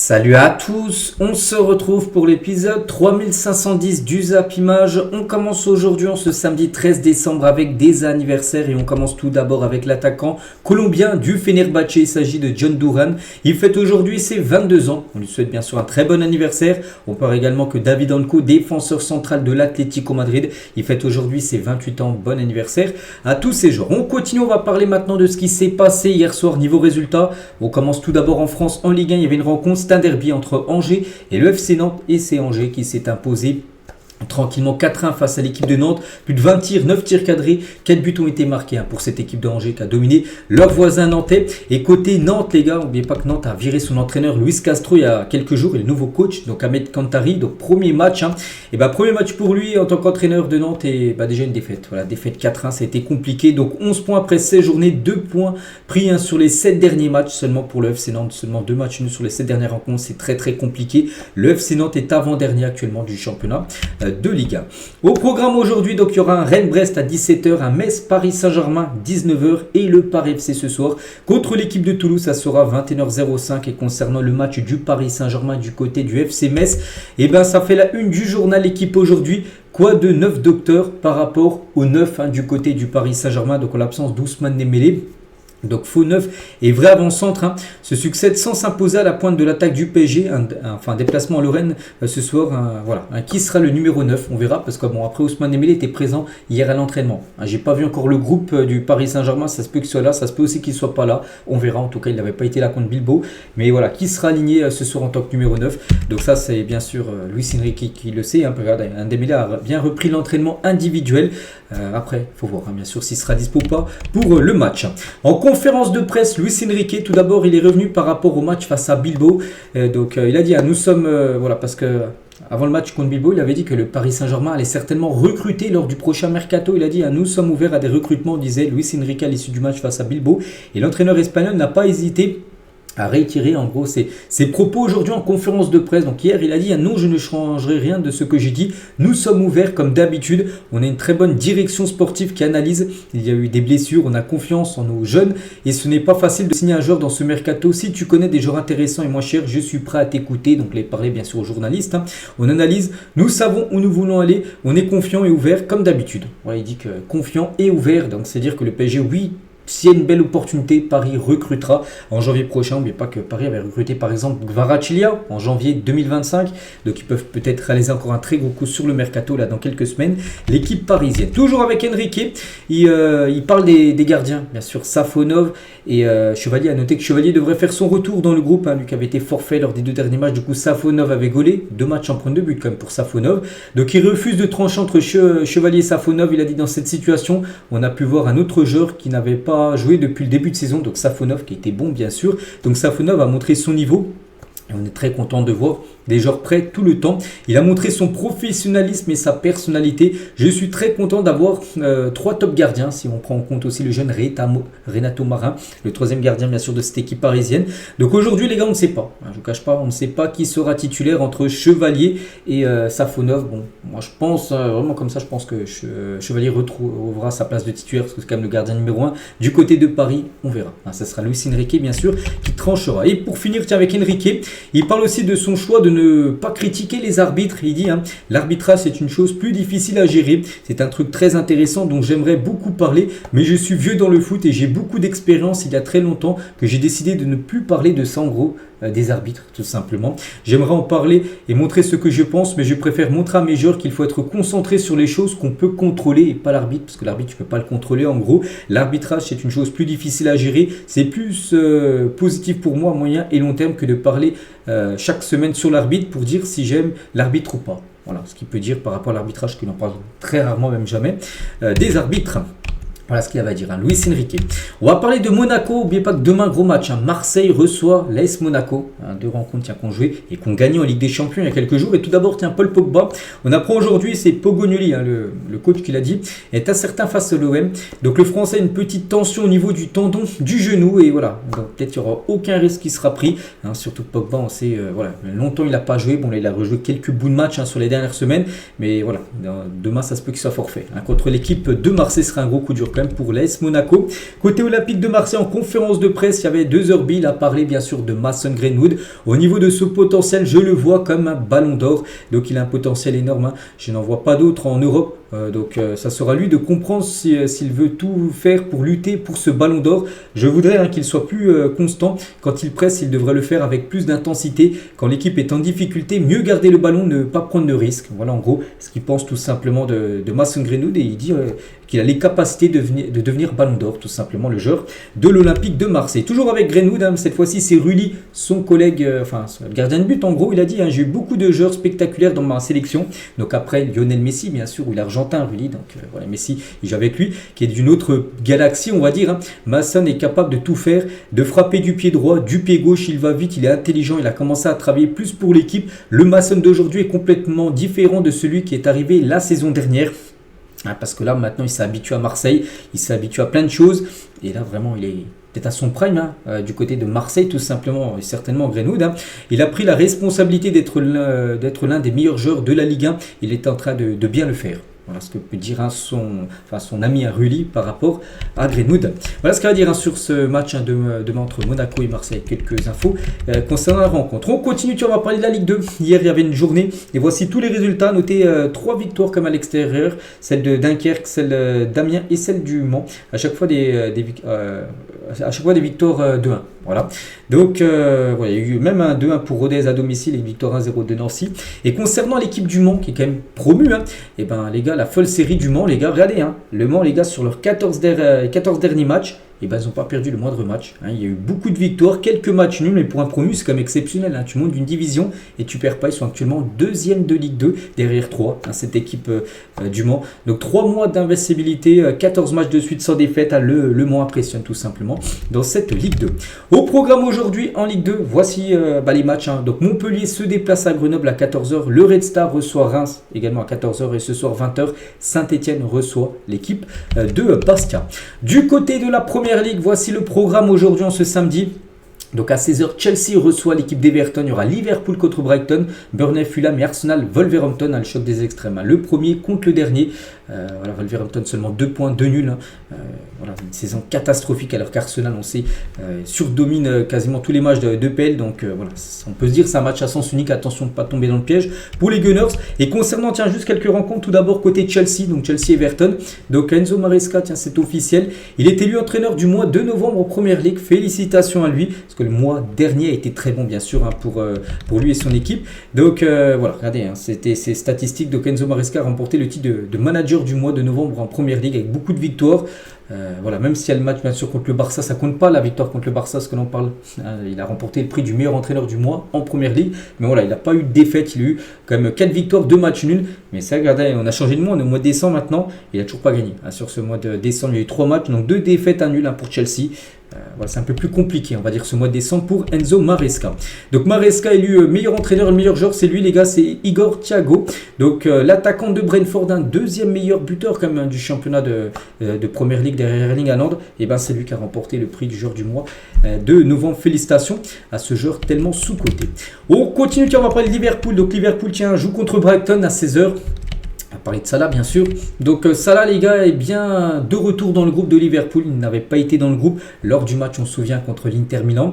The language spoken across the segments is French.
Salut à tous, on se retrouve pour l'épisode 3510 du Zap Image. On commence aujourd'hui en ce samedi 13 décembre avec des anniversaires et on commence tout d'abord avec l'attaquant colombien du Fenerbahçe. Il s'agit de John Duran. Il fête aujourd'hui ses 22 ans. On lui souhaite bien sûr un très bon anniversaire. On parle également que David Anco, défenseur central de l'Atlético Madrid, il fête aujourd'hui ses 28 ans. Bon anniversaire à tous ces joueurs. On continue, on va parler maintenant de ce qui s'est passé hier soir niveau résultat. On commence tout d'abord en France en Ligue 1. Il y avait une rencontre. C'est un derby entre Angers et le FC Nantes et c'est Angers qui s'est imposé tranquillement 4-1 face à l'équipe de Nantes. Plus de 20 tirs, 9 tirs cadrés, 4 buts ont été marqués pour cette équipe de Angers qui a dominé leur voisin nantais. Et côté Nantes les gars, n'oubliez pas que Nantes a viré son entraîneur Luis Castro il y a quelques jours et le nouveau coach, donc Ahmed Kantari, donc premier match. Et premier match pour lui en tant qu'entraîneur de Nantes et déjà une défaite. Voilà, défaite 4-1, ça a été compliqué. Donc 11 points après 16 journées, 2 points pris sur les 7 derniers matchs seulement pour le FC Nantes, seulement 2 matchs nuls sur les 7 dernières rencontres, c'est très très compliqué. Le FC Nantes est avant-dernier actuellement du championnat de Ligue 1. Au programme aujourd'hui, donc il y aura un Rennes-Brest à 17h, un Metz-Paris Saint-Germain 19h et le Paris FC ce soir contre l'équipe de Toulouse, ça sera 21h05. Et concernant le match du Paris Saint-Germain du côté du FC Metz, ça fait la une du journal Équipe aujourd'hui. Quoi de 9 docteurs par rapport aux 9 du côté du Paris Saint-Germain, donc en l'absence d'Ousmane Dembélé. Donc faux neuf et vrai avant-centre se succèdent sans s'imposer à la pointe de l'attaque du PSG. Un déplacement à Lorraine ce soir. Qui sera le numéro 9? On verra parce que après Ousmane Dembélé était présent hier à l'entraînement. J'ai pas vu encore le groupe du Paris Saint-Germain. Ça se peut qu'il soit là, ça se peut aussi qu'il soit pas là. On verra. En tout cas, il n'avait pas été là contre Bilbao. Mais voilà, qui sera aligné ce soir en tant que numéro 9? Donc ça, c'est bien sûr Luis Enrique qui le sait. Regardez, Dembélé a bien repris l'entraînement individuel. Après, il faut voir bien sûr s'il sera dispo ou pas pour le match. En conférence de presse, Luis Enrique, tout d'abord, il est revenu par rapport au match face à Bilbao. Il a dit, nous sommes, parce que avant le match contre Bilbao, il avait dit que le Paris Saint-Germain allait certainement recruter lors du prochain mercato. Il a dit, nous sommes ouverts à des recrutements, disait Luis Enrique à l'issue du match face à Bilbao. Et l'entraîneur espagnol n'a pas hésité à réitérer en gros ses propos aujourd'hui en conférence de presse. Donc hier il a dit non, je ne changerai rien de ce que j'ai dit, nous sommes ouverts comme d'habitude, on a une très bonne direction sportive qui analyse, il y a eu des blessures, on a confiance en nos jeunes et ce n'est pas facile de signer un joueur dans ce mercato. Si tu connais des joueurs intéressants et moins chers, je suis prêt à t'écouter. Donc il parlait bien sûr aux journalistes. On analyse, nous savons où nous voulons aller, on est confiant et ouvert comme d'habitude. Voilà, il dit que confiant et ouvert, donc c'est dire que le PSG, oui, s'il y a une belle opportunité, Paris recrutera en janvier prochain. N'oubliez pas que Paris avait recruté par exemple Kvaratskhelia en janvier 2025. Donc ils peuvent peut-être réaliser encore un très gros coup sur le mercato là dans quelques semaines. L'équipe parisienne. Toujours avec Enrique, il parle des gardiens. Bien sûr, Safonov et Chevalier. A noté que Chevalier devrait faire son retour dans le groupe. Lui qui avait été forfait lors des 2 derniers matchs. Du coup, Safonov avait gaulé. 2 matchs en prendre 2 buts quand même pour Safonov. Donc il refuse de trancher entre Chevalier et Safonov. Il a dit dans cette situation, on a pu voir un autre joueur qui n'avait pas joué depuis le début de saison, donc Safonov qui était bon bien sûr. Donc Safonov a montré son niveau. Et on est très content de voir des joueurs prêts tout le temps. Il a montré son professionnalisme et sa personnalité. Je suis très content d'avoir 3 top gardiens, si on prend en compte aussi le jeune Renato Marin, le 3e gardien bien sûr de cette équipe parisienne. Donc aujourd'hui les gars, on ne sait pas. Je ne vous cache pas, on ne sait pas qui sera titulaire entre Chevalier et Safonov. Bon, moi je pense, vraiment comme ça, je pense que Chevalier retrouvera sa place de titulaire parce que c'est quand même le gardien numéro 1. Du côté de Paris, on verra. Ça sera Luis Enrique bien sûr qui tranchera. Et pour finir, avec Enrique, il parle aussi de son choix de ne pas critiquer les arbitres. Il dit l'arbitrage c'est une chose plus difficile à gérer. C'est un truc très intéressant dont j'aimerais beaucoup parler, mais je suis vieux dans le foot et j'ai beaucoup d'expérience. Il y a très longtemps que j'ai décidé de ne plus parler de ça en gros. Des arbitres tout simplement. J'aimerais en parler et montrer ce que je pense, mais je préfère montrer à mes joueurs qu'il faut être concentré sur les choses qu'on peut contrôler et pas l'arbitre, parce que l'arbitre tu peux pas le contrôler. En gros, l'arbitrage c'est une chose plus difficile à gérer. C'est plus positif pour moi à moyen et long terme que de parler chaque semaine sur l'arbitre pour dire si j'aime l'arbitre ou pas. Voilà ce qu'il peut dire par rapport à l'arbitrage, qu'il en parle très rarement, même jamais, des arbitres. Voilà ce qu'il avait à dire, Luis Enrique. On va parler de Monaco. N'oubliez pas que demain, gros match. Marseille reçoit l'AS Monaco. 2 rencontres qu'on joué et qu'on gagné en Ligue des Champions il y a quelques jours. Et tout d'abord, Paul Pogba. On apprend aujourd'hui, c'est Pogognoli, le coach qui l'a dit, est incertain face à l'OM. Donc le Français a une petite tension au niveau du tendon du genou. Et voilà, donc peut-être qu'il n'y aura aucun risque qui sera pris. Surtout Pogba, on sait, longtemps il n'a pas joué. Bon, là, il a rejoué quelques bouts de match sur les dernières semaines. Mais voilà, demain, ça se peut qu'il soit forfait. Contre l'équipe de Marseille, ce sera un gros coup dur quand même pour l'AS Monaco. Côté Olympique de Marseille, en conférence de presse, il y avait 2 heures, il a parlé bien sûr de Mason Greenwood. Au niveau de ce potentiel, je le vois comme un ballon d'or. Donc il a un potentiel énorme. Je n'en vois pas d'autres en Europe. Donc ça sera lui de comprendre s'il veut tout faire pour lutter pour ce ballon d'or. Je voudrais qu'il soit plus constant. Quand il presse, il devrait le faire avec plus d'intensité. Quand l'équipe est en difficulté, mieux garder le ballon, ne pas prendre de risques. Voilà en gros ce qu'il pense tout simplement de Mason Greenwood. Et il dit qu'il a les capacités de devenir ballon d'or, tout simplement le joueur de l'Olympique de Marseille. Toujours avec Greenwood, cette fois-ci c'est Rulli, son collègue, le gardien de but en gros. Il a dit j'ai eu beaucoup de joueurs spectaculaires dans ma sélection. Donc après Lionel Messi bien sûr, ou l'argentin Rulli, donc voilà, Messi il joue avec lui, qui est d'une autre galaxie on va dire. Mason est capable de tout faire, de frapper du pied droit, du pied gauche, il va vite, il est intelligent, il a commencé à travailler plus pour l'équipe. Le Mason d'aujourd'hui est complètement différent de celui qui est arrivé la saison dernière. Parce que là maintenant il s'est habitué à Marseille, il s'est habitué à plein de choses et là vraiment il est peut-être à son prime du côté de Marseille tout simplement et certainement Greenwood. Il a pris la responsabilité d'être l'un des meilleurs joueurs de la Ligue 1, il est en train de bien le faire. Voilà ce que peut dire son ami Rulli par rapport à Greenwood. Voilà ce qu'il va dire sur ce match demain entre Monaco et Marseille. Quelques infos concernant la rencontre. On continue, on va parler de la Ligue 2. Hier, il y avait une journée et voici tous les résultats. Notez 3 victoires comme à l'extérieur. Celle de Dunkerque, celle d'Amiens et celle du Mans. À chaque fois des victoires 2-1. Voilà. Donc, voilà, il y a eu même un 2-1 pour Rodez à domicile et une victoire 1-0 de Nancy. Et concernant l'équipe du Mans, qui est quand même promue, et ben les gars, la folle série du Mans, les gars, regardez, le Mans, les gars, sur leurs 14 derniers matchs, et ben ils n'ont pas perdu le moindre match. Il y a eu beaucoup de victoires, quelques matchs nuls, mais pour un promu, c'est quand même exceptionnel. Tu montes d'une division et tu perds pas. Ils sont actuellement 2e de Ligue 2, derrière 3, cette équipe du Mans. Donc 3 mois d'invincibilité, 14 matchs de suite sans défaite. Le Mans impressionne tout simplement dans cette Ligue 2. Au programme aujourd'hui en Ligue 2, voici les matchs. Donc Montpellier se déplace à Grenoble à 14h. Le Red Star reçoit Reims également à 14h. Et ce soir 20h, Saint-Etienne reçoit l'équipe de Bastia. Du côté de la Première Ligue, voici le programme aujourd'hui en ce samedi. Donc à 16h, Chelsea reçoit l'équipe d'Everton. Il y aura Liverpool contre Brighton, Burnley, Fulham et Arsenal, Wolverhampton, le choc des extrêmes. Le premier contre le dernier. Voilà, Wolverhampton seulement 2 points, 2 nuls. Voilà, une saison catastrophique alors qu'Arsenal, on sait, surdomine quasiment tous les matchs de PL. Donc voilà, on peut se dire que c'est un match à sens unique. Attention de ne pas tomber dans le piège pour les Gunners. Et concernant, juste quelques rencontres. Tout d'abord côté Chelsea, donc Chelsea-Everton. Donc Enzo Maresca, c'est officiel. Il est élu entraîneur du mois de novembre en Première Ligue. Félicitations à lui. Parce que le mois dernier a été très bon, bien sûr, pour lui et son équipe. Donc voilà, regardez, c'était ces statistiques. Donc Enzo Maresca a remporté le titre de manager du mois de novembre en Première Ligue avec beaucoup de victoires. Voilà, même s'il y a le match bien sûr contre le Barça, ça compte pas la victoire contre le Barça, ce que l'on parle. Il a remporté le prix du meilleur entraîneur du mois en Première Ligue, mais voilà, il n'a pas eu de défaite, il a eu quand même 4 victoires, 2 matchs nuls. Mais ça, regardez, on a changé de mois, on est au mois de décembre maintenant, il n'a toujours pas gagné. Sur ce mois de décembre, il y a eu 3 matchs, donc 2 défaites, 1 nul pour Chelsea. Voilà, c'est un peu plus compliqué, on va dire, ce mois de décembre pour Enzo Maresca. Donc Maresca élu meilleur entraîneur, le meilleur joueur, c'est lui les gars, c'est Igor Thiago. Donc l'attaquant de Brentford, un deuxième meilleur buteur quand même du championnat de Première Ligue derrière Erling Haaland. Et ben c'est lui qui a remporté le prix du joueur du mois de novembre. Félicitations à ce joueur tellement sous-coté. On continue, on va parler de Liverpool. Donc Liverpool joue contre Brighton à 16h. On va parler de Salah bien sûr. Donc Salah les gars est bien de retour dans le groupe de Liverpool. Il n'avait pas été dans le groupe lors du match, on se souvient, contre l'Inter Milan.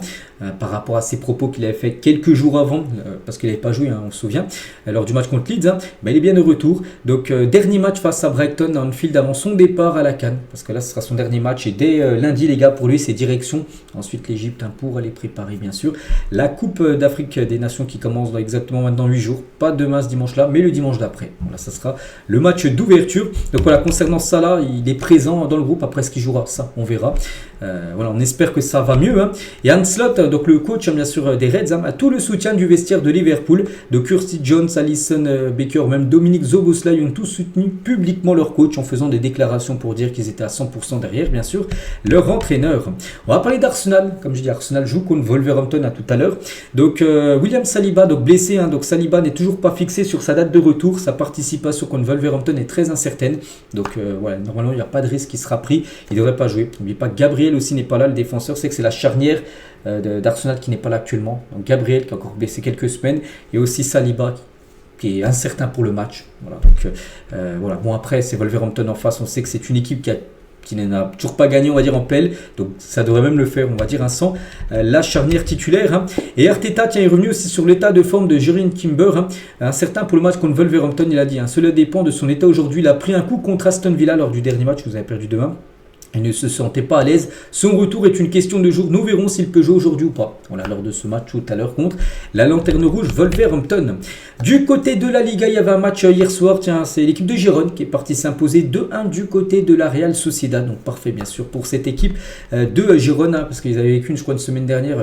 Par rapport à ses propos qu'il avait fait quelques jours avant, parce qu'il n'avait pas joué, on se souvient, lors du match contre Leeds. Il est bien de retour. Donc dernier match face à Brighton à Anfield avant son départ à la CAN. Parce que là ce sera son dernier match. Et dès lundi les gars, pour lui c'est direction. Ensuite l'Égypte pour aller préparer bien sûr la Coupe d'Afrique des Nations qui commence dans exactement maintenant 8 jours. Pas demain ce dimanche là, mais le dimanche d'après. Voilà, ça sera le match d'ouverture. Donc voilà, concernant Salah, il est présent dans le groupe. Après ce qu'il jouera, ça on verra. Voilà, on espère que ça va mieux. Et Arne Slot, donc le coach bien sûr des Reds, a tout le soutien du vestiaire de Liverpool. De Kirsty Jones, Alisson Becker, même Dominique Szoboszlai ont tous soutenu publiquement leur coach en faisant des déclarations pour dire qu'ils étaient à 100% derrière bien sûr leur entraîneur. On va parler d'Arsenal. Comme je dis, Arsenal joue contre Wolverhampton tout à l'heure. Donc William Saliba, donc blessé. Donc Saliba n'est toujours pas fixé sur sa date de retour. Sa participation contre Wolverhampton est très incertaine. Donc voilà, normalement il n'y a pas de risque qui sera pris. Il ne devrait pas jouer. N'oubliez pas, Gabriel aussi n'est pas là, le défenseur. C'est que c'est la charnière d'Arsenal qui n'est pas là actuellement. Donc Gabriel qui a encore blessé quelques semaines. Et aussi Saliba qui est incertain pour le match. Voilà. Donc voilà. Bon, après c'est Wolverhampton en face. On sait que c'est une équipe qui a qui n'a toujours pas gagné, on va dire, en PL. Donc ça devrait même le faire, on va dire, sans la charnière titulaire. Hein. Et Arteta, tiens, est revenu aussi sur l'état de forme de Jurrien Timber. Hein. Incertain pour le match contre Wolverhampton, il a dit. Hein, cela dépend de son état aujourd'hui. Il a pris un coup contre Aston Villa lors du dernier match, vous avez perdu 2-1. Il ne se sentait pas à l'aise. Son retour est une question de jour. Nous verrons s'il peut jouer aujourd'hui ou pas. Voilà, lors de ce match tout à l'heure contre la Lanterne Rouge Wolverhampton. Du côté de la Liga, il y avait un match hier soir. Tiens, c'est l'équipe de Gérone qui est partie s'imposer 2-1 du côté de la Real Sociedad. Donc parfait, bien sûr, pour cette équipe de Gérone. Hein, parce qu'ils avaient vécu, je crois, une semaine dernière.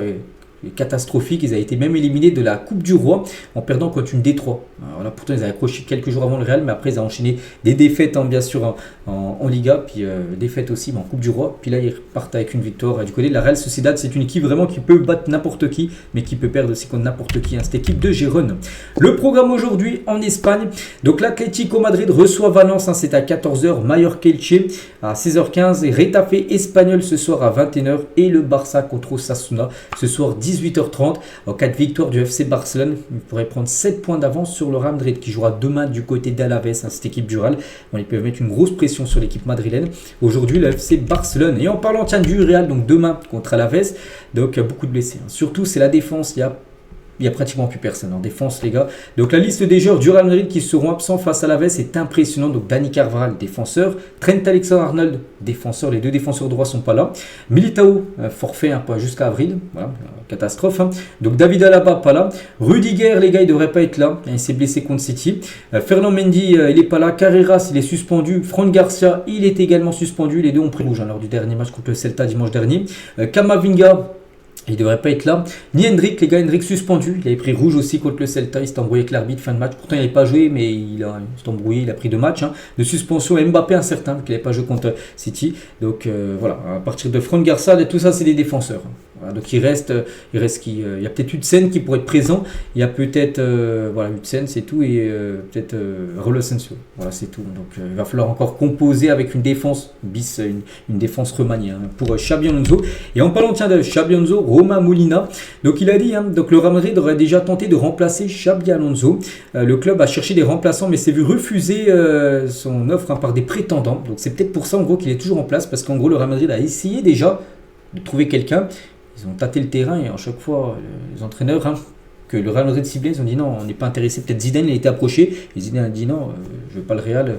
Catastrophique, ils avaient été même éliminés de la Coupe du Roi en perdant contre une Détroit. Voilà, pourtant ils avaient accroché quelques jours avant le Real, mais après ils ont enchaîné des défaites bien sûr en Liga, puis défaites aussi en Coupe du Roi, puis là ils repartent avec une victoire du côté de la Real Sociedad. C'est une équipe vraiment qui peut battre n'importe qui, mais qui peut perdre aussi contre n'importe qui, hein, cette équipe de Gérone. Le programme aujourd'hui en Espagne, donc l'Atlético Madrid reçoit Valence, hein, c'est à 14h, Mallorca-Elche à 16h15, et Retafe Espagnol ce soir à 21h, et le Barça contre Osasuna ce soir 18h30. En cas de victoire du FC Barcelone, il pourrait prendre 7 points d'avance sur le Real Madrid qui jouera demain du côté d'Alaves, hein, cette équipe du Real. Bon, ils peuvent mettre une grosse pression sur l'équipe madrilène. Aujourd'hui, le FC Barcelone. Et en parlant tiens, du Real, donc demain contre Alaves, donc beaucoup de blessés. Hein. Surtout, c'est la défense. Il n'y a pratiquement plus personne en défense, les gars. Donc, la liste des joueurs du Real Madrid qui seront absents face à l'Aves est impressionnante. Donc, Dani Carvajal, défenseur. Trent Alexander-Arnold, défenseur. Les deux défenseurs droits ne sont pas là. Militao, forfait jusqu'à avril. Voilà, catastrophe. Hein. Donc, David Alaba, pas là. Rudiger, les gars, il ne devrait pas être là. Il s'est blessé contre City. Fernand Mendy, il n'est pas là. Carreras, il est suspendu. Franck Garcia, il est également suspendu. Les deux ont pris rouge lors du dernier match contre le Celta dimanche dernier. Camavinga, il ne devrait pas être là. Ni Hendrick, les gars, Hendrick suspendu. Il avait pris rouge aussi contre le Celta. Il s'est embrouillé avec l'arbitre fin de match. Pourtant, il n'avait pas joué, mais il s'est embrouillé. Il a pris 2 matchs. Hein, de suspension. Mbappé incertain, qu'il n'avait pas joué contre City. Donc voilà, à partir de Franck Garcia, tout ça, c'est des défenseurs. Voilà, donc il reste il y a peut-être Hutzen qui pourrait être présent. Il y a peut-être voilà, Hutzen, c'est tout. Et peut-être Raúl Asensio. Voilà, c'est tout. Donc il va falloir encore composer avec une défense bis, une défense remaniée, hein, pour Xabi Alonso. Et en parlant de Xabi Alonso, Roma Molina, donc il a dit, hein, donc le Real Madrid aurait déjà tenté de remplacer Xabi Alonso. Le club a cherché des remplaçants, mais s'est vu refuser son offre, hein, par des prétendants. Donc c'est peut-être pour ça en gros qu'il est toujours en place, parce qu'en gros le Real Madrid a essayé déjà de trouver quelqu'un. Ils ont tâté le terrain et à chaque fois les entraîneurs, hein, que le Real Madrid ciblait, ils ont dit non, on n'est pas intéressé. Peut-être Zidane il a été approché, et Zidane a dit non, je ne veux pas le Real.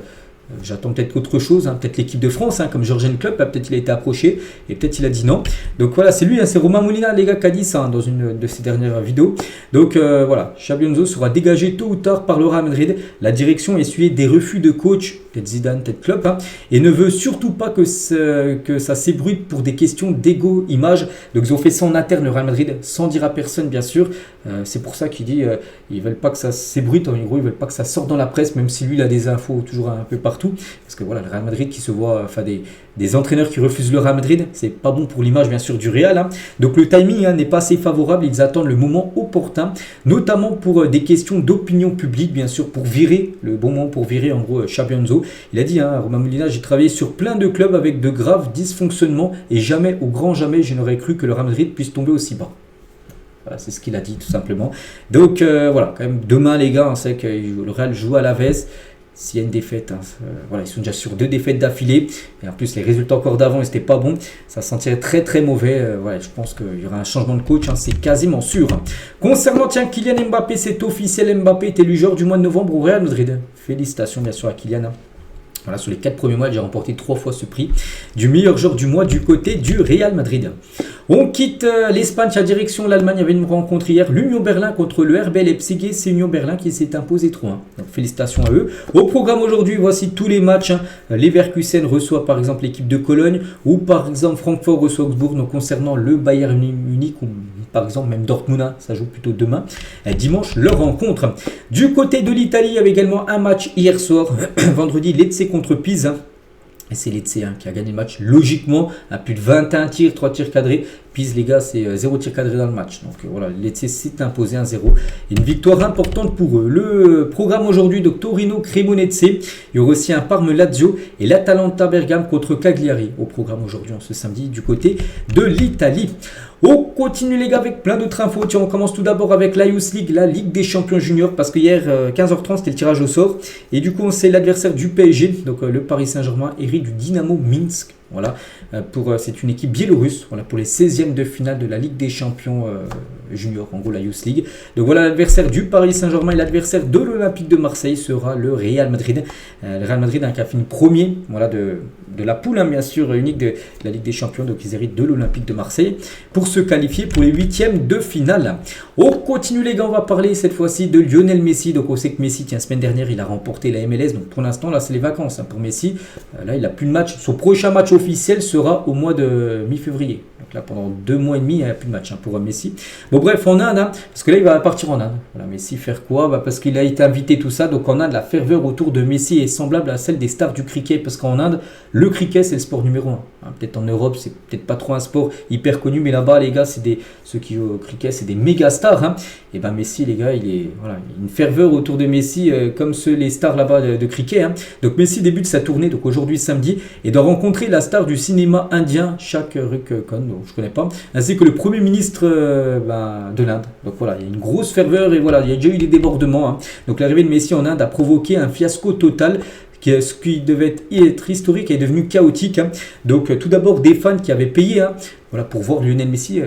J'attends peut-être autre chose, hein, peut-être l'équipe de France, hein, comme Jürgen Klopp, peut-être il a été approché et peut-être il a dit non. Donc voilà, c'est lui, hein, c'est Romain Molina, les gars, qui a dit ça, hein, dans une de ses dernières vidéos. Donc voilà, Xabi Alonso sera dégagé tôt ou tard par le Real Madrid. La direction a essuyé des refus de coach, peut-être Zidane, peut-être Klopp, hein, et ne veut surtout pas que ça s'ébruite pour des questions d'ego, image. Donc ils ont fait ça en interne, le Real Madrid, sans dire à personne, bien sûr. C'est pour ça qu'il dit ils veulent pas que ça s'ébruite, en gros, ils veulent pas que ça sorte dans la presse, même si lui il a des infos toujours un peu partout. Parce que voilà, le Real Madrid qui se voit, enfin des entraîneurs qui refusent le Real Madrid, c'est pas bon pour l'image bien sûr du Real. Hein. Donc le timing, hein, n'est pas assez favorable, ils attendent le moment opportun, notamment pour des questions d'opinion publique, bien sûr, pour virer, le bon moment pour virer en gros Xabi Alonso. Il a dit, hein, Romain Molina, j'ai travaillé sur plein de clubs avec de graves dysfonctionnements et jamais, au grand jamais, je n'aurais cru que le Real Madrid puisse tomber aussi bas. Voilà, c'est ce qu'il a dit tout simplement. Donc voilà, quand même demain les gars, on sait que le Real joue à l'Aves. S'il y a une défaite, hein, voilà, ils sont déjà sur 2 défaites d'affilée. Et en plus, les résultats encore d'avant, c'était pas bon. Ça sentirait très très mauvais. Ouais, je pense qu'il y aura un changement de coach, hein, c'est quasiment sûr. Concernant, tiens, Kylian Mbappé, c'est officiel. Mbappé est élu joueur du mois de novembre au Real Madrid. Félicitations bien sûr à Kylian. Hein. Voilà, sur les 4 premiers mois, j'ai remporté 3 fois ce prix du meilleur joueur du mois du côté du Real Madrid. On quitte l'Espagne à direction l'Allemagne. Il y avait une rencontre hier, l'Union Berlin contre le RB Leipzig. C'est Union Berlin qui s'est imposé 3-1. Donc félicitations à eux. Au programme aujourd'hui, voici tous les matchs. Hein. Leverkusen reçoit par exemple l'équipe de Cologne, ou par exemple Francfort reçoit Augsbourg. Donc concernant le Bayern Munich, ou par exemple même Dortmund, hein, ça joue plutôt demain. Dimanche, leur rencontre. Du côté de l'Italie, il y avait également un match hier soir, vendredi, Lecce contre Pise. Hein. Et c'est Lecce, hein, qui a gagné le match logiquement à plus de 21 tirs, 3 tirs cadrés. Pise, les gars, c'est 0 tir cadré dans le match. Donc voilà, Lecce s'est imposé 1-0. Une victoire importante pour eux. Le programme aujourd'hui de Torino Cremonese. Il y aura aussi un Parme Lazio et l'Atalanta Bergame contre Cagliari au programme aujourd'hui, ce samedi, du côté de l'Italie. On continue les gars avec plein d'autres infos. Tiens, on commence tout d'abord avec la Youth League, la Ligue des Champions Juniors, parce que hier 15h30 c'était le tirage au sort. Et du coup on sait l'adversaire du PSG, donc le Paris Saint-Germain, hérite du Dynamo Minsk. Voilà, c'est une équipe biélorusse, voilà, pour les 16e de finale de la Ligue des Champions junior, en gros la Youth League. Donc voilà, l'adversaire du Paris Saint-Germain et l'adversaire de l'Olympique de Marseille sera le Real Madrid. Le Real Madrid qui a fini premier, voilà, de la poule, hein, bien sûr, unique de la Ligue des Champions, donc ils héritent de l'Olympique de Marseille pour se qualifier pour les 8e de finale. On continue les gars, on va parler cette fois-ci de Lionel Messi. Donc on sait que Messi, tiens, semaine dernière, il a remporté la MLS, donc pour l'instant là c'est les vacances, hein, pour Messi. Là il n'a plus de match, son prochain match officiel sera au mois de mi-février. Donc là pendant 2 mois et demi, il n'y a plus de match, hein, pour Messi. Bon bref, en Inde, hein, parce que là il va partir en Inde. Voilà, Messi faire quoi? Parce qu'il a été invité tout ça, donc en Inde la ferveur autour de Messi est semblable à celle des stars du cricket, parce qu'en Inde, le cricket c'est le sport numéro 1. Hein, peut-être en Europe c'est peut-être pas trop un sport hyper connu, mais là-bas les gars, ceux qui jouent au cricket c'est des méga stars. Hein. Et ben Messi les gars, il y a une ferveur autour de Messi comme les stars là-bas de cricket. Hein. Donc Messi débute sa tournée, donc aujourd'hui samedi, et doit rencontrer la star du cinéma indien, Shah Rukh Khan, donc je connais pas, ainsi que le premier ministre de l'Inde. Donc voilà, il y a une grosse ferveur et voilà, il y a déjà eu des débordements. Hein. Donc l'arrivée de Messi en Inde a provoqué un fiasco total. Ce qui devait être historique est devenu chaotique. Hein. Donc tout d'abord des fans qui avaient payé voilà, pour voir Lionel Messi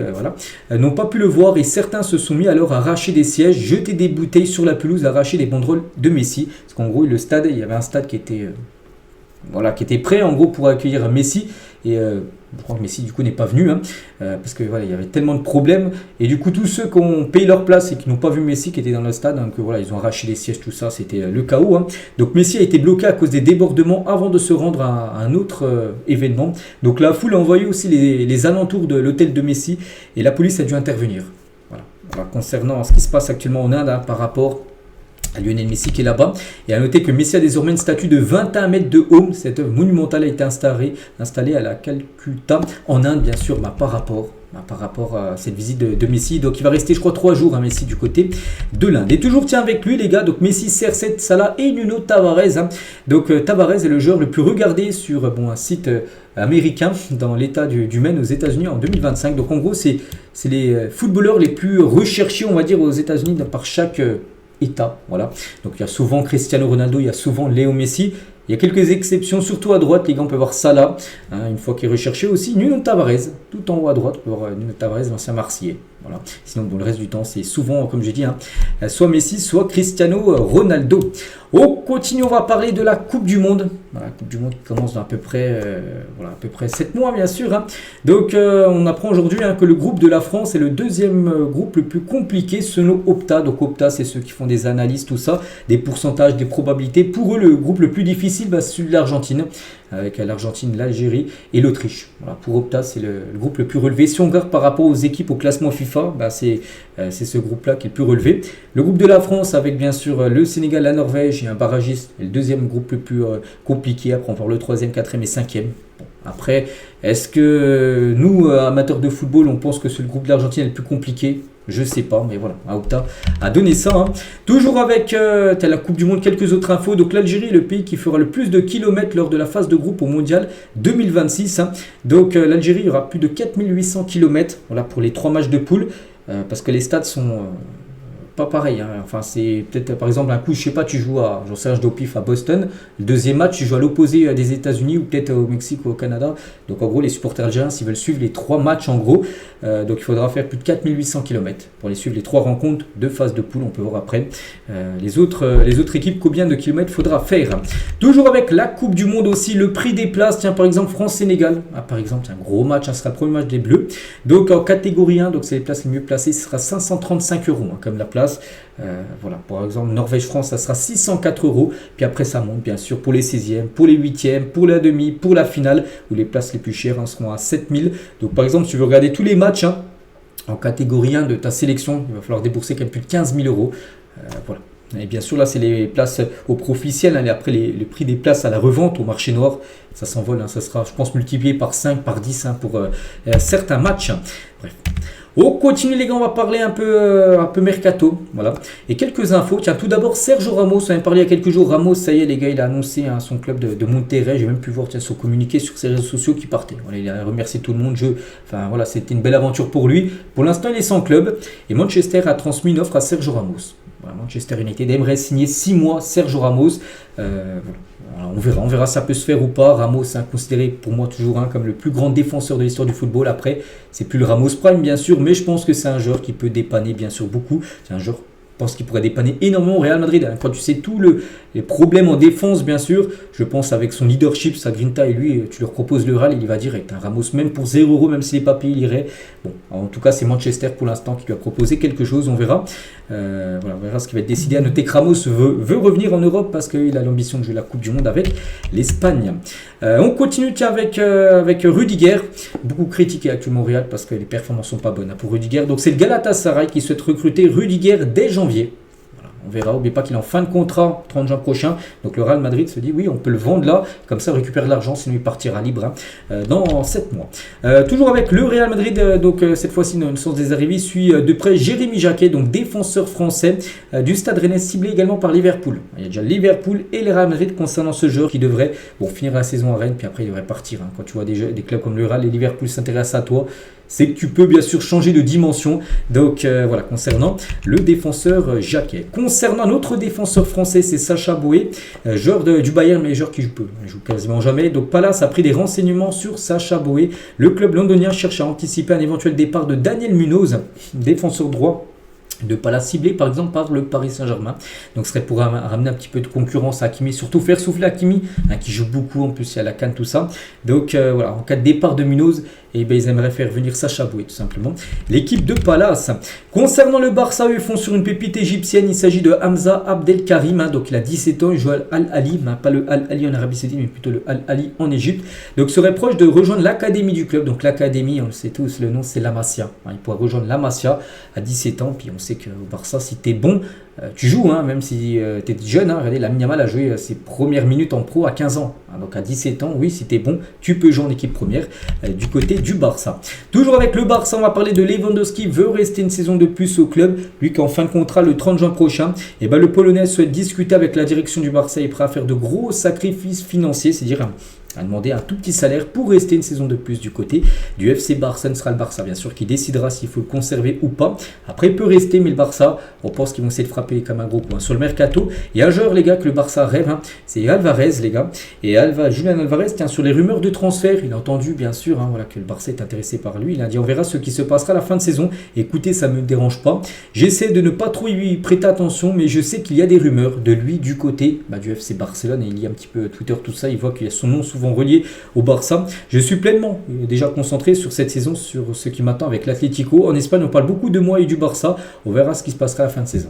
n'ont pas pu le voir et certains se sont mis alors à arracher des sièges, jeter des bouteilles sur la pelouse, arracher des banderoles de Messi. Parce qu'en gros il y avait un stade qui était prêt en gros pour accueillir Messi et je crois que Messi du coup n'est pas venu parce que voilà, il y avait tellement de problèmes et du coup tous ceux qui ont payé leur place et qui n'ont pas vu Messi qui étaient dans le stade, donc voilà, ils ont arraché les sièges, tout ça, c'était le chaos. Hein. Donc Messi a été bloqué à cause des débordements avant de se rendre à un autre événement. Donc la foule a envoyé aussi les alentours de l'hôtel de Messi et la police a dû intervenir. Voilà. Alors, concernant ce qui se passe actuellement en Inde par rapport à Lionel Messi qui est là-bas. Et à noter que Messi a désormais une statue de 21 mètres de haut. Cette œuvre monumentale a été installée à la Calcutta, en Inde, bien sûr, par rapport à cette visite de Messi. Donc il va rester, je crois, 3 jours à Messi du côté de l'Inde. Et toujours, tiens, avec lui, les gars, donc Messi, CR7, Salah et Nuno Tavares. Hein. Donc Tavares est le joueur le plus regardé sur un site américain dans l'état du Maine aux États-Unis en 2025. Donc en gros, c'est les footballeurs les plus recherchés, on va dire, aux États-Unis par chaque État, voilà. Donc il y a souvent Cristiano Ronaldo, il y a souvent Léo Messi. Il y a quelques exceptions, surtout à droite, les gars, on peut voir Salah, hein, une fois qu'il est recherché aussi. Nuno Tavares, tout en haut à droite, on peut voir Nuno Tavares, l'ancien Marseillais. Voilà. Sinon, le reste du temps, c'est souvent, comme j'ai dit, soit Messi, soit Cristiano Ronaldo. On continue, on va parler de la Coupe du Monde. Voilà, la Coupe du Monde qui commence dans à peu près 7 mois, bien sûr. Hein. Donc, on apprend aujourd'hui que le groupe de la France est le deuxième groupe le plus compliqué selon Opta. Donc, Opta, c'est ceux qui font des analyses, tout ça, des pourcentages, des probabilités. Pour eux, le groupe le plus difficile, c'est celui de l'Argentine, avec l'Argentine, l'Algérie et l'Autriche. Voilà, pour Opta, c'est le groupe le plus relevé. Si on regarde par rapport aux équipes au classement FIFA, c'est ce groupe-là qui est le plus relevé. Le groupe de la France, avec bien sûr le Sénégal, la Norvège et un barragiste, est le deuxième groupe le plus compliqué. Après, on parle le 3e, 4e et 5e. Bon, après, est-ce que nous, amateurs de football, on pense que c'est le groupe de l'Argentine est le plus compliqué? Je sais pas, mais voilà, Opta a donné ça. Hein. Toujours avec la Coupe du Monde, quelques autres infos. Donc l'Algérie est le pays qui fera le plus de kilomètres lors de la phase de groupe au Mondial 2026. Hein. Donc l'Algérie, il y aura plus de 4800 kilomètres, voilà, pour les 3 matchs de poule, parce que les stades sont pas pareil. Hein. Enfin, c'est peut-être par exemple un coup, je sais pas, tu joues j'en sais rien, je dois au pif à Boston. Le deuxième match, tu joues à l'opposé des États-Unis ou peut-être au Mexique ou au Canada. Donc en gros, les supporters algériens, s'ils veulent suivre les 3 matchs en gros, donc il faudra faire plus de 4800 km pour les suivre les 3 rencontres de phase de poule. On peut voir après les autres équipes combien de kilomètres faudra faire. Toujours avec la Coupe du Monde aussi, le prix des places. Tiens, par exemple, France-Sénégal. Par exemple, c'est un gros match, ce sera le premier match des Bleus. Donc en catégorie 1, donc c'est les places les mieux placées, ce sera 535 €, comme la place. Voilà, par exemple, Norvège-France, ça sera 604 €. Puis après, ça monte, bien sûr, pour les 16e, pour les 8e, pour la demi, pour la finale, où les places les plus chères seront à 7000. Donc, par exemple, si tu veux regarder tous les matchs en catégorie 1 de ta sélection, il va falloir débourser quand même plus de 15 000 €. Voilà. Et bien sûr, là, c'est les places au profit officiel. Et après, le prix des places à la revente au marché noir, ça s'envole. Ça sera, je pense, multiplié par 5, par 10 pour certains matchs. Bref. On continue les gars, on va parler un peu mercato, voilà. Et quelques infos. Tiens, tout d'abord Sergio Ramos, on avait parlé il y a quelques jours. Ramos, ça y est les gars, il a annoncé son club de Monterrey. J'ai même pu voir son communiqué sur ses réseaux sociaux qui partait. Voilà, il a remercié tout le monde. Enfin voilà, c'était une belle aventure pour lui. Pour l'instant, il est sans club et Manchester a transmis une offre à Sergio Ramos. Voilà, Manchester United aimerait signer 6 mois Sergio Ramos. Voilà, on verra si ça peut se faire ou pas. Ramos est considéré pour moi toujours comme le plus grand défenseur de l'histoire du football. Après, c'est plus le Ramos Prime bien sûr, mais je pense que c'est un joueur qui peut dépanner bien sûr beaucoup. C'est un joueur, je pense qu'il pourrait dépanner énormément au Real Madrid. Quand tu sais tous les problèmes en défense, bien sûr, je pense avec son leadership, sa grinta, et lui, tu leur proposes le Real, il y va direct. Ramos, même pour 0 €, même s'il n'est pas payé, il irait. Bon, en tout cas, c'est Manchester pour l'instant qui lui a proposé quelque chose, on verra. Voilà, on verra ce qui va être décidé. À noter que Ramos veut revenir en Europe parce qu'il a l'ambition de jouer la Coupe du Monde avec l'Espagne. On continue avec Rudiger, beaucoup critiqué actuellement au Real parce que les performances sont pas bonnes pour Rudiger. Donc c'est le Galatasaray qui souhaite recruter Rudiger dès janvier. On verra, n'oubliez pas qu'il est en fin de contrat 30 juin prochain. Donc le Real Madrid se dit oui, on peut le vendre là, comme ça on récupère de l'argent, sinon il partira libre dans 7 mois. Toujours avec le Real Madrid, donc cette fois-ci une source des arrivées suit de près Jérémy Jacquet, donc défenseur français du Stade Rennais, ciblé également par Liverpool. Il y a déjà Liverpool et le Real Madrid concernant ce joueur qui devrait finir la saison à Rennes, puis après il devrait partir. Quand tu vois des clubs comme le Real et Liverpool s'intéressent à toi, c'est que tu peux bien sûr changer de dimension. Donc voilà, concernant le défenseur Jacquet. Concernant notre défenseur français, c'est Sacha Boey, joueur du Bayern, mais joueur qui joue quasiment jamais. Donc Palace a pris des renseignements sur Sacha Boey. Le club londonien cherche à anticiper un éventuel départ de Daniel Munoz, défenseur droit de Palace, ciblé par exemple par le Paris Saint-Germain. Donc ce serait pour ramener un petit peu de concurrence à Hakimi, surtout faire souffler Hakimi, qui joue beaucoup, en plus il y a la CAN, tout ça. Donc voilà, en cas de départ de Munoz, ils aimeraient faire venir Sacha Boey tout simplement. L'équipe de Palace. Concernant le Barça, ils font sur une pépite égyptienne. Il s'agit de Hamza Abdelkarim, donc il a 17 ans, il joue à Al-Ali, pas le Al-Ali en Arabie Saoudite, mais plutôt le Al-Ali en Égypte. Donc serait proche de rejoindre l'académie du club. Donc l'académie, on le sait tous, le nom c'est la Masia. Il pourrait rejoindre la Masia à 17 ans, puis on sait qu'au Barça, si tu es bon, tu joues, même si tu es jeune. Regardez, Lamine Yamal a joué ses premières minutes en pro à 15 ans. Donc à 17 ans, oui, si tu es bon, tu peux jouer en équipe première du côté du Barça. Toujours avec le Barça, on va parler de Lewandowski, veut rester une saison de plus au club. Lui qui est en fin de contrat le 30 juin prochain. Et le Polonais souhaite discuter avec la direction du Barça et est prêt à faire de gros sacrifices financiers, c'est-à-dire à demander un tout petit salaire pour rester une saison de plus du côté du FC Barça. Ce sera le Barça bien sûr qui décidera s'il faut le conserver ou pas. Après il peut rester, mais le Barça, on pense qu'ils vont essayer de frapper comme un gros coup. Sur le mercato, il y a un joueur les gars que le Barça rêve, c'est Alvarez les gars. Et Julian Alvarez, sur les rumeurs de transfert, il a entendu bien sûr que le Barça est intéressé par lui. Il a dit on verra ce qui se passera à la fin de saison. Écoutez, ça ne me dérange pas. J'essaie de ne pas trop y prêter attention, mais je sais qu'il y a des rumeurs de lui du côté du FC Barcelone. Et il lit un petit peu Twitter, tout ça, il voit qu'il y a son nom souvent relié au Barça. Je suis pleinement déjà concentré sur cette saison, sur ce qui m'attend avec l'Atlético. En Espagne, on parle beaucoup de moi et du Barça. On verra ce qui se passera à la fin de saison.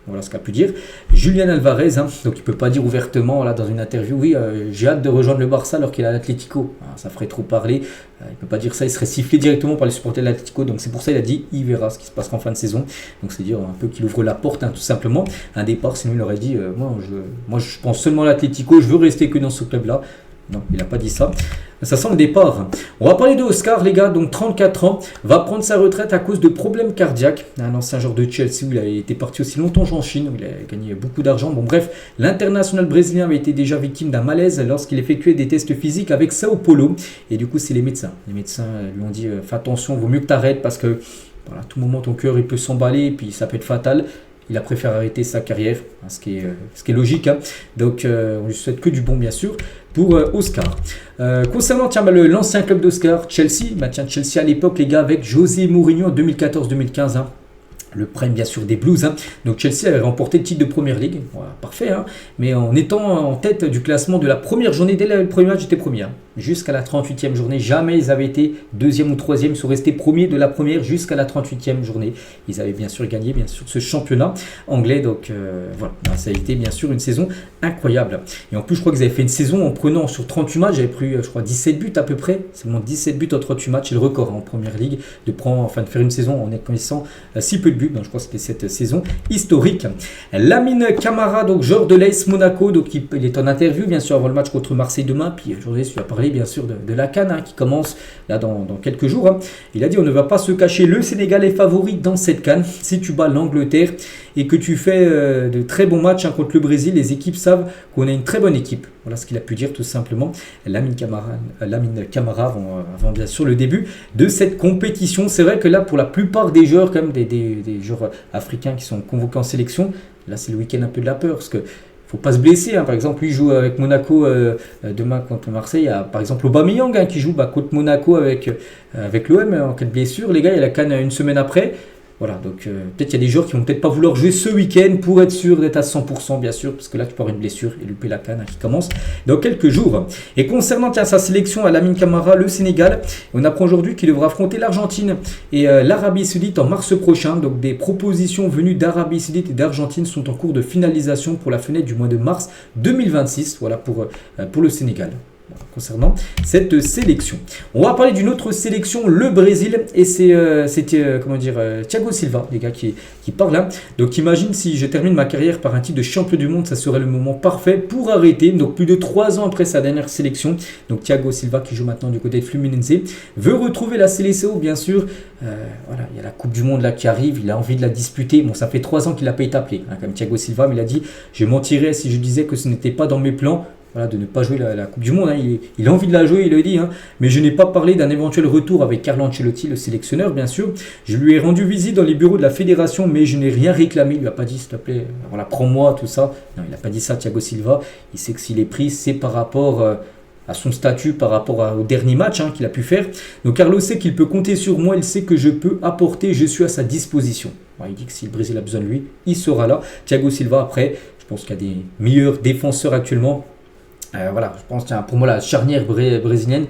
Voilà ce qu'a pu dire Julian Alvarez. Donc il ne peut pas dire ouvertement dans une interview, oui, j'ai hâte de rejoindre le Barça alors qu'il est à l'Atlético. Ça ferait trop parler. Il ne peut pas dire ça, il serait sifflé directement par les supporters de l'Atlético. Donc c'est pour ça qu'il a dit, il verra ce qui se passera en fin de saison. Donc c'est dire un peu qu'il ouvre la porte, tout simplement. Un départ, sinon il aurait dit, moi je pense seulement à l'Atlético, je veux rester que dans ce club-là. Non, il n'a pas dit ça. Ça sent le départ. On va parler de Oscar, les gars. Donc 34 ans, va prendre sa retraite à cause de problèmes cardiaques. Un ancien joueur de Chelsea où il a été parti aussi longtemps en Chine, où il a gagné beaucoup d'argent. Bon bref, l'international brésilien avait été déjà victime d'un malaise lorsqu'il effectuait des tests physiques avec Sao Paulo. Et du coup, c'est les médecins. Les médecins lui ont dit, fais attention, vaut mieux que tu arrêtes parce que à tout moment ton cœur il peut s'emballer et puis ça peut être fatal. Il a préféré arrêter sa carrière, ce qui est logique. Donc, on lui souhaite que du bon, bien sûr, pour Oscar. Concernant l'ancien club d'Oscar, Chelsea. Chelsea à l'époque, les gars, avec José Mourinho en 2014-2015. Le prime bien sûr des Blues. Donc Chelsea avait remporté le titre de Première Ligue. Voilà, parfait. Mais en étant en tête du classement de la première journée, dès le premier match, j'étais premier. Jusqu'à la 38e journée, jamais ils avaient été deuxième ou troisième. Ils sont restés premiers de la première jusqu'à la 38e journée. Ils avaient bien sûr gagné ce championnat anglais. Donc voilà, ça a été bien sûr une saison incroyable. Et en plus, je crois qu'ils avaient fait une saison en prenant sur 38 matchs, j'avais pris, je crois, 17 buts à peu près. Seulement 17 buts en 38 matchs. C'est le record en Première Ligue de faire une saison en connaissant si peu de buts. Donc, je crois que c'était cette saison historique. Lamine Camara, donc joueur de l'AS Monaco, donc il est en interview bien sûr avant le match contre Marseille demain. Puis aujourd'hui, il va parler parler bien sûr de la CAN qui commence là dans quelques jours. Il a dit on ne va pas se cacher, le Sénégal est favori dans cette CAN. Si tu bats l'Angleterre et que tu fais de très bons matchs contre le Brésil, les équipes savent qu'on a une très bonne équipe. Voilà ce qu'il a pu dire tout simplement. Lamine Camara avant bien sûr le début de cette compétition. C'est vrai que là pour la plupart des joueurs, comme des joueurs africains qui sont convoqués en sélection, là c'est le week-end un peu de la peur parce que faut pas se blesser. Par exemple, lui joue avec Monaco demain contre Marseille. Il y a par exemple Aubameyang qui joue contre Monaco avec l'OM en cas de blessure. Les gars, il y a la CAN une semaine après. Voilà, donc peut-être il y a des joueurs qui vont peut-être pas vouloir jouer ce week-end pour être sûr d'être à 100% bien sûr, parce que là tu peux avoir une blessure et louper la CAN qui commence dans quelques jours. Et concernant sa sélection à Lamine Camara, le Sénégal, on apprend aujourd'hui qu'il devra affronter l'Argentine et l'Arabie Saoudite en mars prochain. Donc des propositions venues d'Arabie Saoudite et d'Argentine sont en cours de finalisation pour la fenêtre du mois de mars 2026. Voilà pour le Sénégal. Concernant cette sélection, on va parler d'une autre sélection, le Brésil, et c'était Thiago Silva, les gars qui parle là. Donc imagine si je termine ma carrière par un titre de champion du monde, ça serait le moment parfait pour arrêter. Donc plus de 3 ans après sa dernière sélection, donc Thiago Silva qui joue maintenant du côté de Fluminense veut retrouver la Seleção bien sûr. Voilà, il y a la Coupe du Monde là qui arrive, il a envie de la disputer. Bon, ça fait 3 ans qu'il n'a pas été appelé, comme Thiago Silva, mais il a dit je mentirais si je disais que ce n'était pas dans mes plans. Voilà, de ne pas jouer la Coupe du Monde. Il a envie de la jouer, il le dit. Mais je n'ai pas parlé d'un éventuel retour avec Carlo Ancelotti, le sélectionneur, bien sûr. Je lui ai rendu visite dans les bureaux de la fédération, mais je n'ai rien réclamé. Il ne lui a pas dit, s'il te plaît, voilà, prends-moi, tout ça. Non, il n'a pas dit ça, Thiago Silva. Il sait que s'il est pris, c'est par rapport à son statut, par rapport au dernier match qu'il a pu faire. Donc Carlo sait qu'il peut compter sur moi, il sait que je peux apporter, je suis à sa disposition. Il dit que si le Brésil a besoin de lui, il sera là. Thiago Silva, après, je pense qu'il y a des meilleurs défenseurs actuellement. Voilà, je pense pour moi la charnière brésilienne,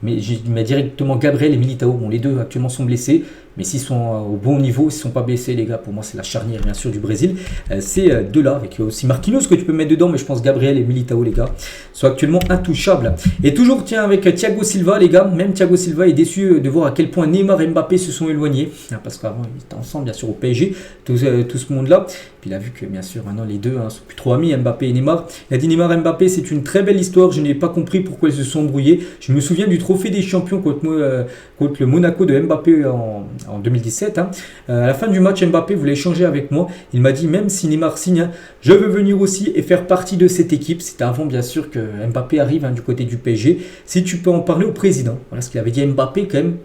mais je mets directement Gabriel et Militao. Bon, les deux actuellement sont blessés, mais s'ils sont au bon niveau, s'ils ne sont pas blessés, les gars, pour moi c'est la charnière bien sûr du Brésil. C'est deux-là, avec aussi Marquinhos que tu peux mettre dedans, mais je pense Gabriel et Militao, les gars, sont actuellement intouchables. Et toujours, tiens, avec Thiago Silva, les gars, même Thiago Silva est déçu de voir à quel point Neymar et Mbappé se sont éloignés, parce qu'avant ils étaient ensemble bien sûr au PSG, tout ce monde-là. Puis il a vu que bien sûr maintenant les deux sont plus trop amis, Mbappé et Neymar. Il a dit Neymar et Mbappé, c'est une très belle histoire, je n'ai pas compris pourquoi ils se sont embrouillés. Je me souviens du trophée des champions contre le Monaco de Mbappé en 2017. À la fin du match, Mbappé voulait échanger avec moi. Il m'a dit même si Neymar signe, je veux venir aussi et faire partie de cette équipe. C'était avant bien sûr que Mbappé arrive du côté du PSG. Si tu peux en parler au président. Voilà ce qu'il avait dit à Mbappé quand même.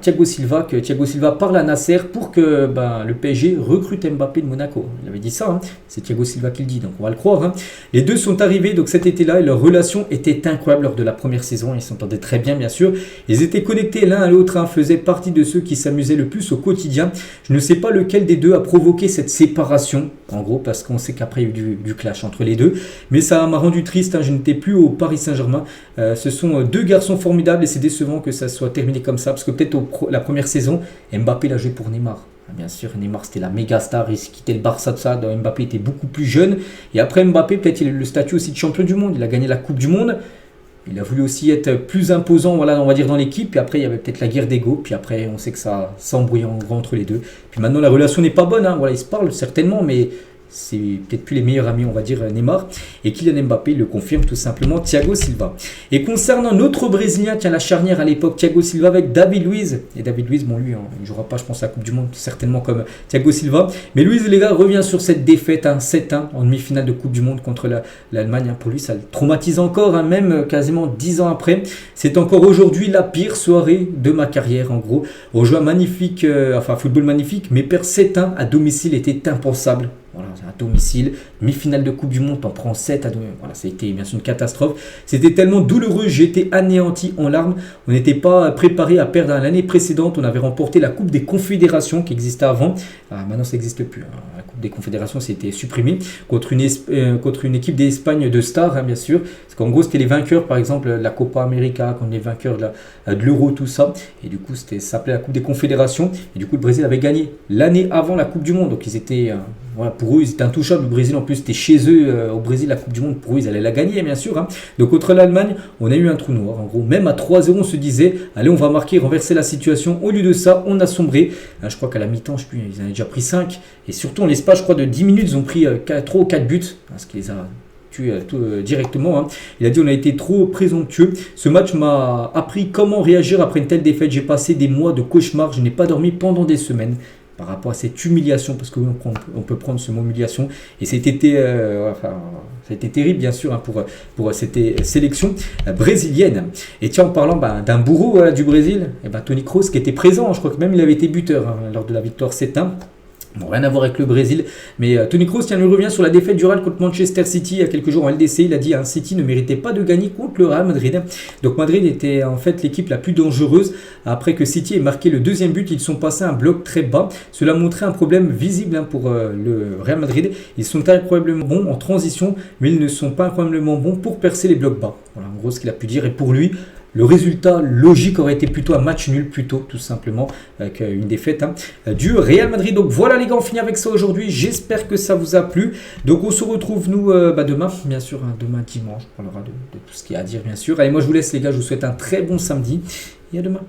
Thiago Silva, que Thiago Silva parle à Nasser pour que le PSG recrute Mbappé de Monaco. Il avait dit ça, c'est Thiago Silva qui le dit, donc on va le croire. Les deux sont arrivés donc cet été-là et leur relation était incroyable lors de la première saison. Ils s'entendaient très bien, bien sûr. Ils étaient connectés l'un à l'autre, faisaient partie de ceux qui s'amusaient le plus au quotidien. Je ne sais pas lequel des deux a provoqué cette séparation, en gros, parce qu'on sait qu'après il y a eu du clash entre les deux. Mais ça m'a rendu triste, je n'étais plus au Paris Saint-Germain. Ce sont deux garçons formidables et c'est décevant que ça soit terminé comme ça. Parce que peut-être la première saison, Mbappé l'a joué pour Neymar. Bien sûr, Neymar c'était la méga star, il quittait le Barça de ça. Mbappé était beaucoup plus jeune. Et après Mbappé, peut-être il a eu le statut aussi de champion du monde. Il a gagné la Coupe du Monde. Il a voulu aussi être plus imposant, voilà, on va dire dans l'équipe. Puis après, il y avait peut-être la guerre d'ego. Puis après, on sait que ça s'embrouille en gros entre les deux. Puis maintenant, la relation n'est pas bonne. Voilà, ils se parlent certainement, mais c'est peut-être plus les meilleurs amis, on va dire, Neymar. Et Kylian Mbappé le confirme tout simplement, Thiago Silva. Et concernant notre Brésilien, la charnière à l'époque, Thiago Silva avec David Luiz. Et David Luiz, bon lui, il ne jouera pas, je pense, à la Coupe du Monde, certainement comme Thiago Silva. Mais Luiz, les gars, revient sur cette défaite, 7-1 en demi-finale de Coupe du Monde contre l'Allemagne. Pour lui, ça le traumatise encore, même quasiment 10 ans après. C'est encore aujourd'hui la pire soirée de ma carrière, en gros. On joue un magnifique, football magnifique, mais perdre 7-1 à domicile était impensable. Voilà, c'est à domicile, demi-finale de Coupe du Monde, on prend 7 à domicile. Voilà, ça a été bien sûr une catastrophe. C'était tellement douloureux, j'étais anéanti en larmes. On n'était pas préparé à perdre l'année précédente. On avait remporté la Coupe des Confédérations qui existait avant. Maintenant, ça n'existe plus. La Coupe des Confédérations, c'était supprimé contre une équipe d'Espagne de stars, bien sûr. Parce qu'en gros, c'était les vainqueurs, par exemple, de la Copa América, contre les vainqueurs de l'Euro, tout ça. Et du coup, ça s'appelait la Coupe des Confédérations. Et du coup, le Brésil avait gagné l'année avant la Coupe du Monde. Donc, ils étaient... Voilà, pour eux, ils étaient intouchables. Le Brésil, en plus, c'était chez eux. Au Brésil, la Coupe du Monde, pour eux, ils allaient la gagner, bien sûr. Donc, contre l'Allemagne, on a eu un trou noir. En gros, même à 3-0, on se disait, allez, on va marquer, renverser la situation. Au lieu de ça, on a sombré. Je crois qu'à la mi-temps, je sais plus, ils en avaient déjà pris 5. Et surtout, en l'espace, je crois, de 10 minutes, ils ont pris 3 ou 4 buts. Ce qui les a directement. Hein. Il a dit on a été trop présomptueux. Ce match m'a appris comment réagir après une telle défaite. J'ai passé des mois de cauchemar. Je n'ai pas dormi pendant des semaines. Par rapport à cette humiliation, parce qu'on peut prendre ce mot humiliation, et ça a été terrible bien sûr hein, pour cette sélection brésilienne. Et tiens, en parlant d'un bourreau du Brésil, Toni Kroos qui était présent, je crois que même il avait été buteur hein, lors de la victoire 7-1. Bon, rien à voir avec le Brésil, mais Toni Kroos il revient sur la défaite du Real contre Manchester City il y a quelques jours en LDC. Il a dit hein, City ne méritait pas de gagner contre le Real Madrid. Donc Madrid était en fait l'équipe la plus dangereuse. Après que City ait marqué le deuxième but, ils sont passés à un bloc très bas. Cela montrait un problème visible hein, pour le Real Madrid. Ils sont incroyablement bons en transition, mais ils ne sont pas incroyablement bons pour percer les blocs bas. Voilà en gros ce qu'il a pu dire. Et pour lui, le résultat logique aurait été plutôt un match nul, plutôt tout simplement qu'une défaite hein, du Real Madrid. Donc voilà les gars, on finit avec ça aujourd'hui. J'espère que ça vous a plu. Donc on se retrouve nous demain, bien sûr, hein, demain dimanche. On parlera de tout ce qu'il y a à dire bien sûr. Allez, moi je vous laisse les gars, je vous souhaite un très bon samedi et à demain.